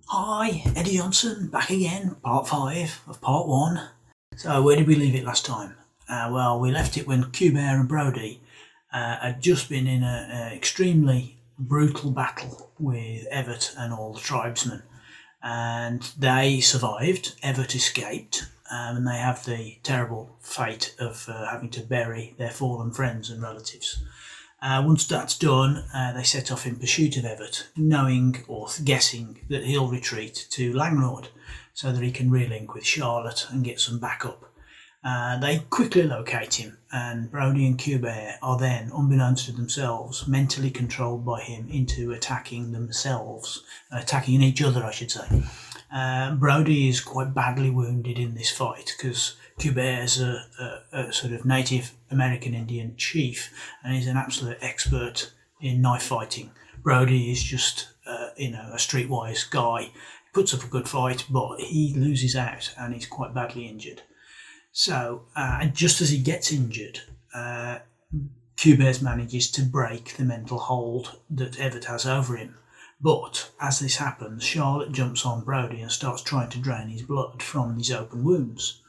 Hi, Eddie Johnson, back again, part 5 of part 1. So where did we leave it last time? Well, we left it when Cubair and Brody had just been in an extremely brutal battle with Everett and all the tribesmen. And they survived, Everett escaped, and they have the terrible fate of having to bury their fallen friends and relatives. Once that's done, they set off in pursuit of Everett, knowing or guessing that he'll retreat to Langlord so that he can relink with Charlotte and get some backup. They quickly locate him, and Brody and Cubair are then, unbeknownst to themselves, mentally controlled by him into attacking themselves, attacking each other, I should say. Brody is quite badly wounded in this fight because Cubair is a sort of Native American Indian chief and he's an absolute expert in knife fighting. Brody is just, a streetwise guy. He puts up a good fight, but he loses out and he's quite badly injured. So, just as he gets injured, Cubair manages to break the mental hold that Everett has over him. But as this happens, Charlotte jumps on Brody and starts trying to drain his blood from these open wounds.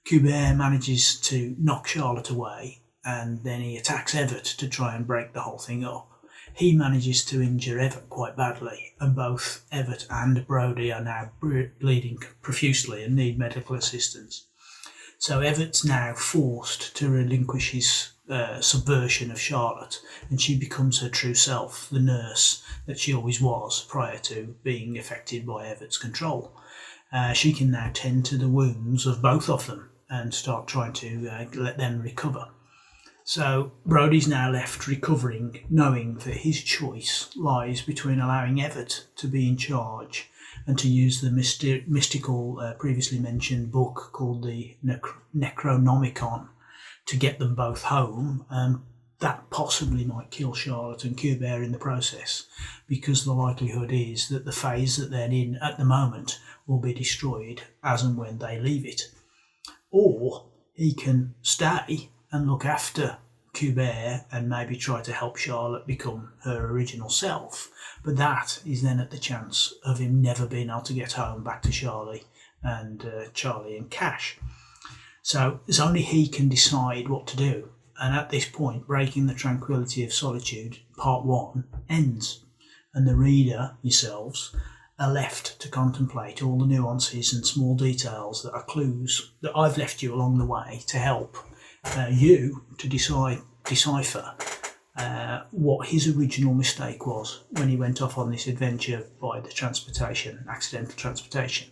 Cubair manages to knock Charlotte away, and then he attacks Everett to try and break the whole thing up. He manages to injure Everett quite badly, and both Everett and Brody are now bleeding profusely and need medical assistance. So Everett's now forced to relinquish his subversion of Charlotte, and she becomes her true self, the nurse that she always was prior to being affected by Everett's control. She can now tend to the wounds of both of them and start trying to let them recover. So Brody's now left recovering, knowing that his choice lies between allowing Everett to be in charge and to use the mystical previously mentioned book called the Necronomicon to get them both home, and that possibly might kill Charlotte and Cubair in the process, because the likelihood is that the phase that they're in at the moment will be destroyed as and when they leave it. Or he can stay and look after Cubair and maybe try to help Charlotte become her original self, but that is then at the chance of him never being able to get home back to Charlie and Cash. So it's only he can decide what to do, and at this point Breaking the Tranquillity of Solitude part 1 ends, and the reader, yourselves, are left to contemplate all the nuances and small details that are clues that I've left you along the way to help you to decipher what his original mistake was when he went off on this adventure by the accidental transportation.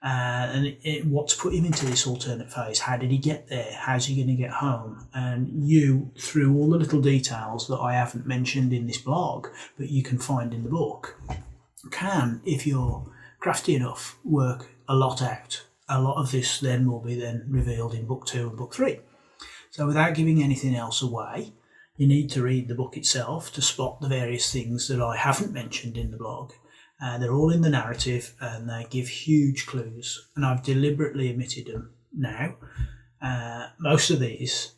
And what's put him into this alternate phase? How did he get there? How's he going to get home? And you, through all the little details that I haven't mentioned in this blog, but you can find in the book, can, if you're crafty enough, work a lot out. A lot of this then will be then revealed in book 2 and book 3. So without giving anything else away, you need to read the book itself to spot the various things that I haven't mentioned in the blog. They're all in the narrative and they give huge clues, and I've deliberately omitted them now. Most of these,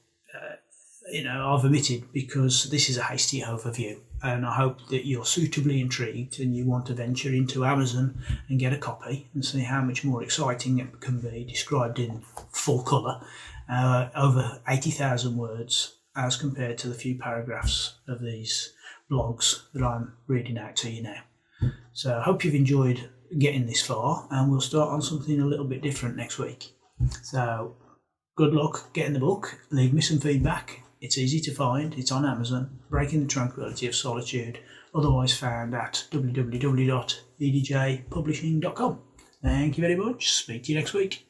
I've omitted because this is a hasty overview, and I hope that you're suitably intrigued and you want to venture into Amazon and get a copy and see how much more exciting it can be described in full colour, over 80,000 words as compared to the few paragraphs of these blogs that I'm reading out to you now. So I hope you've enjoyed getting this far, and we'll start on something a little bit different next week. So good luck getting the book. Leave me some feedback. It's easy to find. It's on Amazon. Breaking the Tranquillity of Solitude, otherwise found at www.edjpublishing.com. Thank you very much. Speak to you next week.